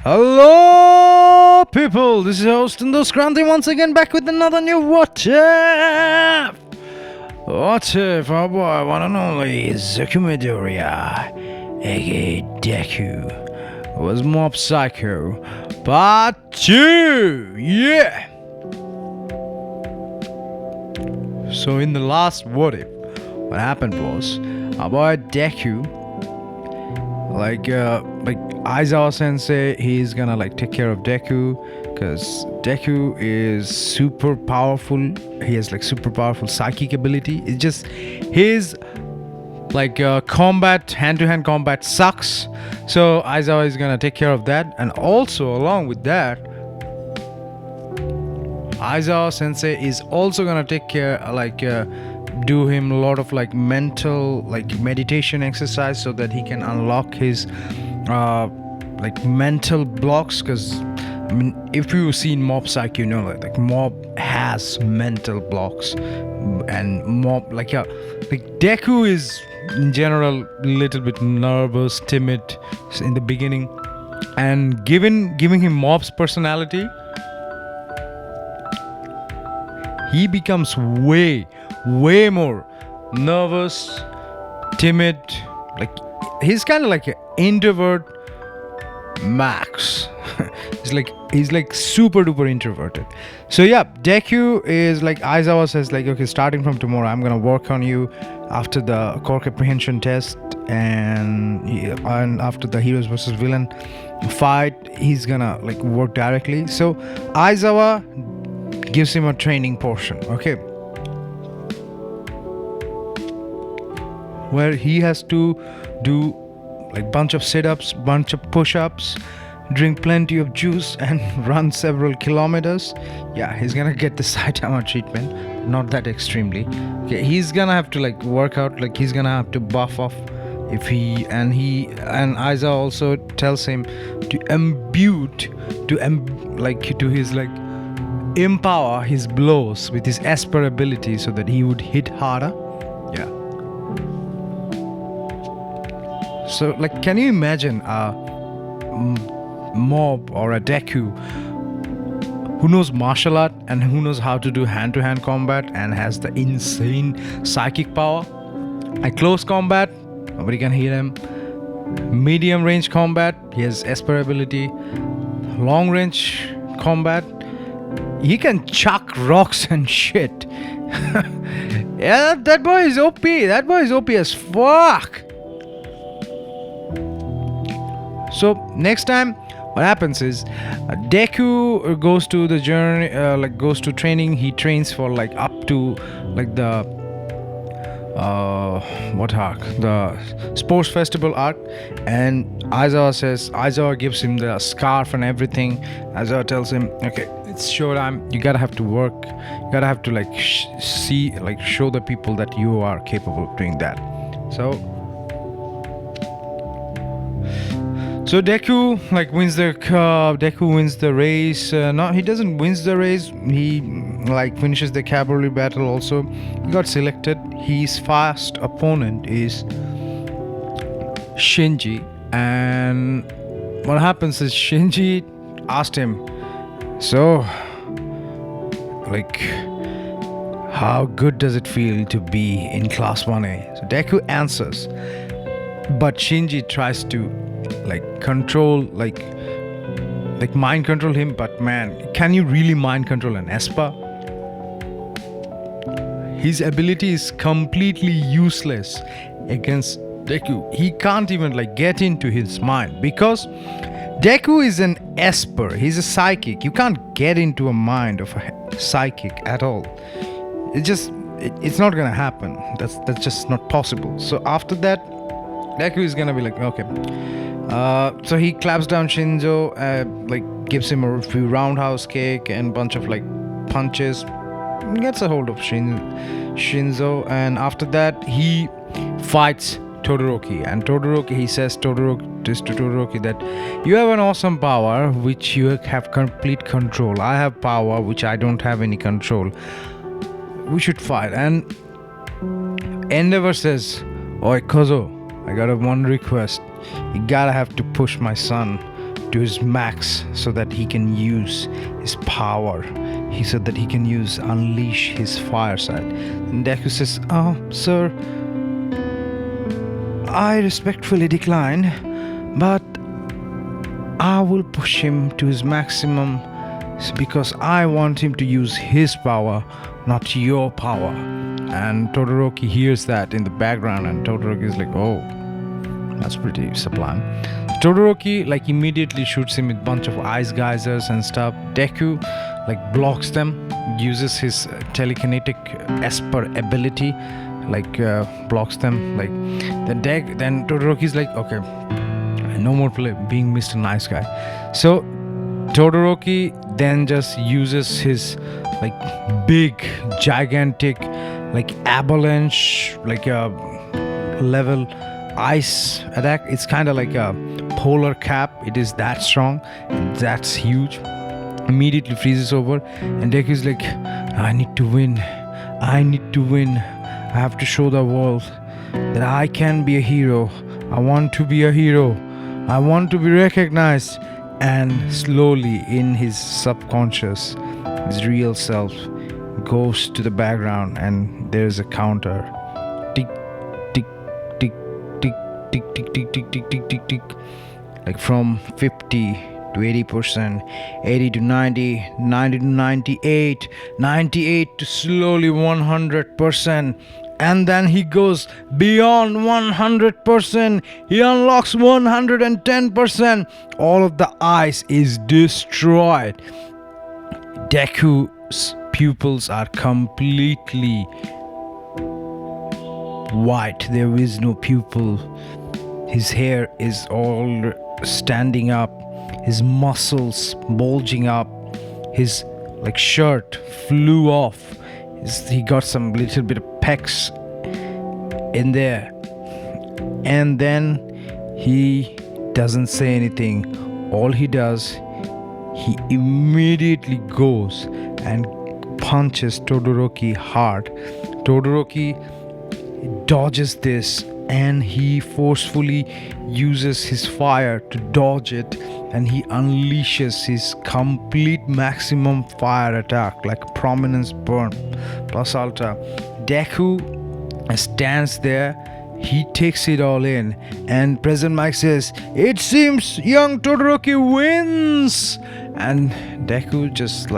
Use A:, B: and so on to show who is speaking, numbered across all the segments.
A: Hello, people. This is host Indo Skranti once again back with another new What If? What if our boy, one and only Deku Midoriya, aka Deku, was Mob Psycho Part 2? Yeah! So, in the last What If, what happened was our boy Deku, like Aizawa Sensei, he's gonna take care of Deku because Deku is super powerful. He has super powerful psychic ability. It's just his combat, hand-to-hand combat sucks. So Aizawa is gonna take care of that, and also along with that, Aizawa Sensei is also gonna take care do him a lot of mental meditation exercise so that he can unlock his mental blocks. Because if you've seen Mob Psych, you know Mob has mental blocks, and Mob Deku is in general a little bit nervous, timid in the beginning, and giving him Mob's personality, he becomes way more nervous, timid. He's kind of like an introvert max. he's super duper introverted. So yeah, Deku is Aizawa says okay, starting from tomorrow I'm gonna work on you after the core comprehension test, and after the heroes versus villain fight he's gonna work directly. So Aizawa gives him a training portion, okay, where he has to do bunch of sit-ups, bunch of push-ups, drink plenty of juice, and run several kilometers. Yeah, he's gonna get the Saitama treatment, not that extremely. Okay, he's gonna have to work out, he's gonna have to buff off if he and Aiza also tells him to empower his blows with his Esper ability so that he would hit harder. Yeah. So can you imagine a Mob or a Deku who knows martial art and who knows how to do hand-to-hand combat and has the insane psychic power? Close combat, nobody can hit him. Medium range combat, he has Esper ability. Long range combat, he can chuck rocks and shit. Yeah, that boy is OP. That boy is OP as fuck. So next time, what happens is Deku goes to the journey, goes to training. He trains for up to the what arc? The sports festival arc. And Aizawa gives him the scarf and everything. Aizawa tells him, okay, it's showtime. You gotta have to work. You gotta have to show the people that you are capable of doing that. So Deku wins the race. No, he doesn't win the race. He finishes the cavalry battle. Also, he got selected. His first opponent is Shinji, and what happens is Shinji asked him, so how good does it feel to be in class 1A? So Deku answers, but Shinji tries to control mind control him, but man, can you really mind control an Esper? His ability is completely useless against Deku. He can't even get into his mind because Deku is an Esper. He's a psychic. You can't get into a mind of a psychic at all. It's not gonna happen. That's just not possible. So after that, Deku is gonna be okay. So he claps down Shinzo, gives him a few roundhouse kick and bunch of punches, gets a hold of Shinzo, and after that he fights Todoroki. And he says to Todoroki that you have an awesome power which you have complete control. I have power which I don't have any control. We should fight. And Endeavor says, oi Kozo, I got one request. You gotta have to push my son to his max so that he can use his power. So that he can unleash his fire side. And Deku says, "Oh, sir, I respectfully decline, but I will push him to his maximum because I want him to use his power, not your power." And Todoroki hears that in the background, and Todoroki is like, "Oh, that's pretty sublime." Todoroki immediately shoots him with a bunch of ice geysers and stuff. Deku blocks them, uses his telekinetic Esper ability, blocks them. Then Todoroki's like, "Okay, no more being Mr. Nice Guy." So Todoroki then just uses his big, gigantic, avalanche, level ice attack. It's kind of like a polar cap. It is that strong, that's huge. Immediately freezes over, and Deku is like, "I need to win. I have to show the world that I can be a hero. I want to be a hero. I want to be recognized." And slowly, in his subconscious, his real self goes to the background, and there's a counter. Tick, tick, tick, tick, tick, tick, tick, tick, tick, tick, tick, tick. From 50 to 80%, 80 to 90, 90 to 98, 98 to slowly 100%. And then he goes beyond 100%. He unlocks 110%. All of the ice is destroyed. Deku's pupils are completely white. There is no pupil. His hair is all standing up. His muscles bulging up. His shirt flew off. He got some little bit of pecs in there. And then he doesn't say anything. All he does, he immediately goes and punches Todoroki hard. Todoroki dodges this, and he forcefully uses his fire to dodge it, and he unleashes his complete maximum fire attack, prominence burn plus ultra. Deku stands there. He takes it all in, and President Mike says, "It seems young Todoroki wins." And Deku just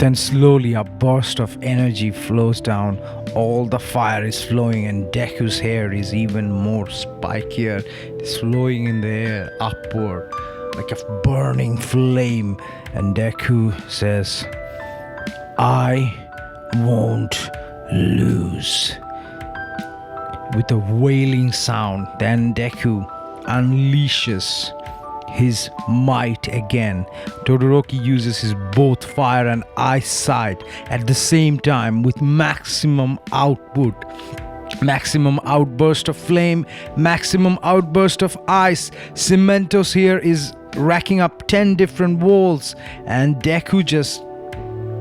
A: then slowly a burst of energy flows down. All the fire is flowing, and Deku's hair is even more spikier. It's flowing in the air upward like a burning flame. And Deku says, "I won't lose." With a wailing sound, then Deku unleashes his might again. Todoroki uses his both fire and ice side at the same time with maximum output. Maximum outburst of flame, maximum outburst of ice. Cementos here is racking up 10 different walls, and Deku just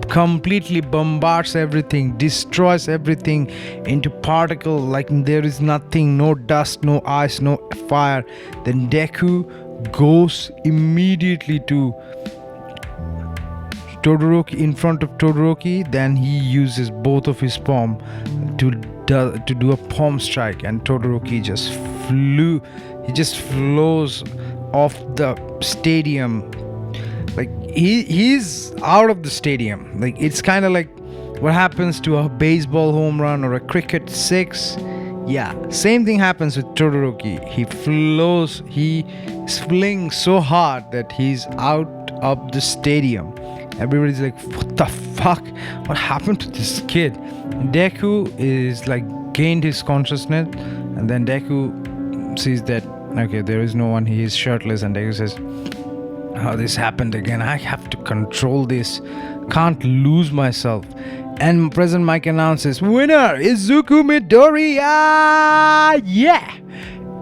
A: completely bombards everything, destroys everything into particle there is nothing, no dust, no ice, no fire. Then Deku goes immediately to Todoroki, in front of Todoroki. Then he uses both of his palm to do a palm strike, and Todoroki just flows off the stadium. He's out of the stadium. It's kind of like what happens to a baseball home run or a cricket six. Yeah, same thing happens with Todoroki. He flings so hard that he's out of the stadium. Everybody's like, "What the fuck? What happened to this kid?" Deku is gained his consciousness, and then Deku sees that okay, there is no one. He is shirtless, and Deku says, "Oh, this happened again. I have to control this. Can't lose myself." And President Mike announces, "Winner is Zuko Midoriya!" Yeah!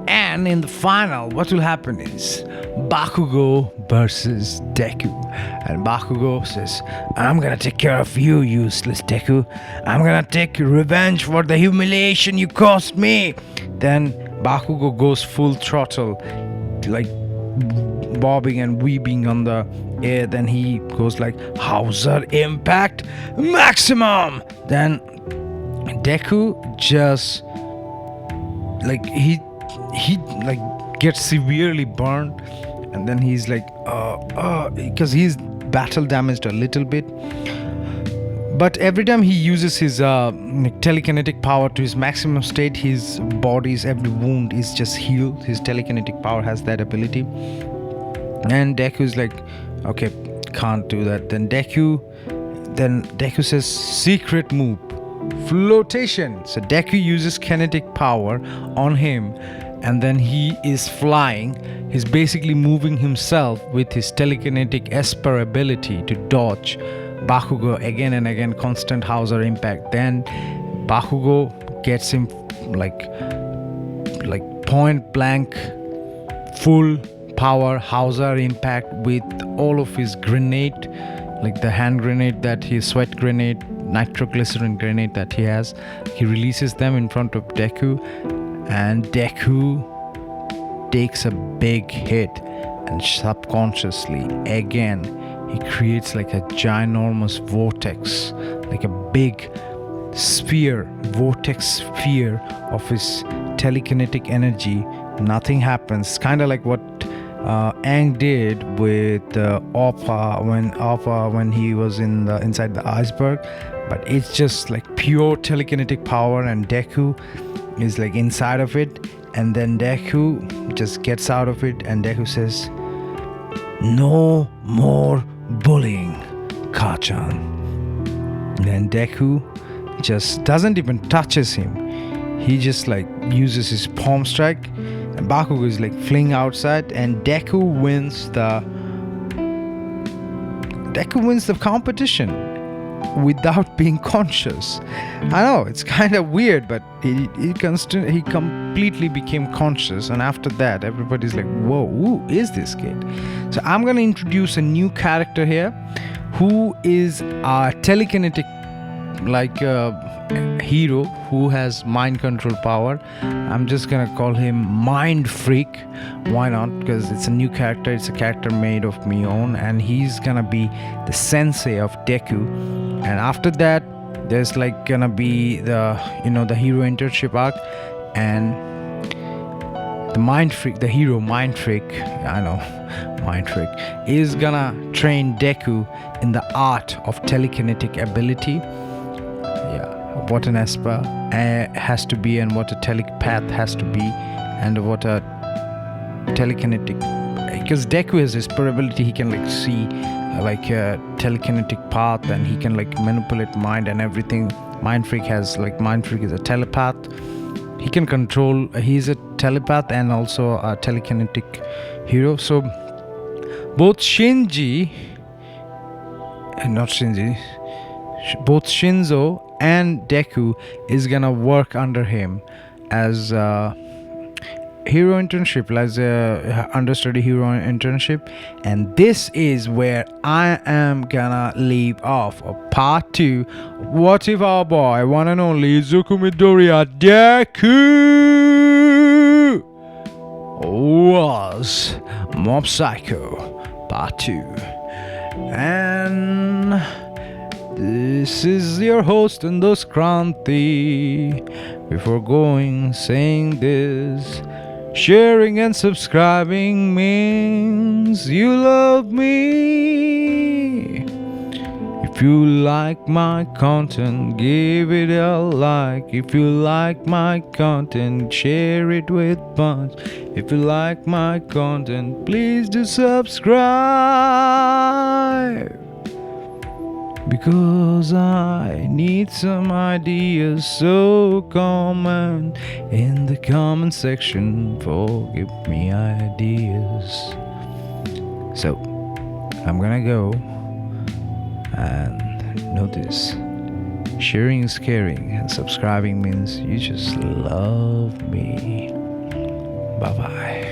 A: And in the final, what will happen is Bakugo versus Deku. And Bakugo says, "I'm gonna take care of you, useless Deku. I'm gonna take revenge for the humiliation you caused me." Then Bakugo goes full throttle, bobbing and weaving on the air. Then he goes like Hauser impact maximum. Then Deku just like he like gets severely burned, and then he's like because he's battle damaged a little bit. But every time he uses his telekinetic power to his maximum state, his body's every wound is just healed. His telekinetic power has that ability. And Deku's like, okay, can't do that. Then Deku says, secret move, flotation. So Deku uses kinetic power on him, and then he is flying. He's basically moving himself with his telekinetic Esper ability to dodge Bakugo again and again, constant Hauser impact. Then Bakugo gets him like point blank full power Hauser impact with all of his grenade, like the hand grenade, that his sweat grenade, nitroglycerin grenade that he has. He releases them in front of Deku, and Deku takes a big hit, and subconsciously again he creates like a ginormous vortex, like a big vortex sphere of his telekinetic energy. Nothing happens, kind of like what Aang did with Appa when he was inside the iceberg, but it's just like pure telekinetic power, and Deku is like inside of it. And then Deku just gets out of it, and Deku says, "No more bullying, Kachan." Then Deku just doesn't even touches him. He just like uses his palm strike, and Bakugo is like fling outside, and Deku wins the competition without being conscious. I know it's kind of weird, but he completely became conscious, and after that everybody's like, whoa, who is this kid? So I'm gonna introduce a new character here who is a telekinetic hero who has mind control power. I'm just gonna call him Mind Freak. Why not? Because it's a new character, it's a character made of me own, and he's gonna be the sensei of Deku. And after that there's like gonna be the hero internship arc, and the hero Mind Freak is gonna train Deku in the art of telekinetic ability. What an Esper has to be, and what a telepath has to be, and what a telekinetic, because Deku has Esper ability, he can like see a telekinetic path, and he can like manipulate mind and everything. Mind Freak is a telepath. He can control, he's a telepath and also a telekinetic hero. So both Shinzo and Deku is gonna work under him as a hero internship, as a understudy hero internship. And this is where I am gonna leave off of part 2. What if our boy, one and only Izuku Midoriya Deku was Mob Psycho part 2. And this is your host and the Kranti. Before going, saying this: sharing and subscribing means you love me. If you like my content, give it a like. If you like my content, share it with bunch. If you like my content, please do subscribe. Because I need some ideas, so comment in the comment section for give me ideas. So I'm gonna go, and notice, sharing is caring, and subscribing means you just love me. Bye bye.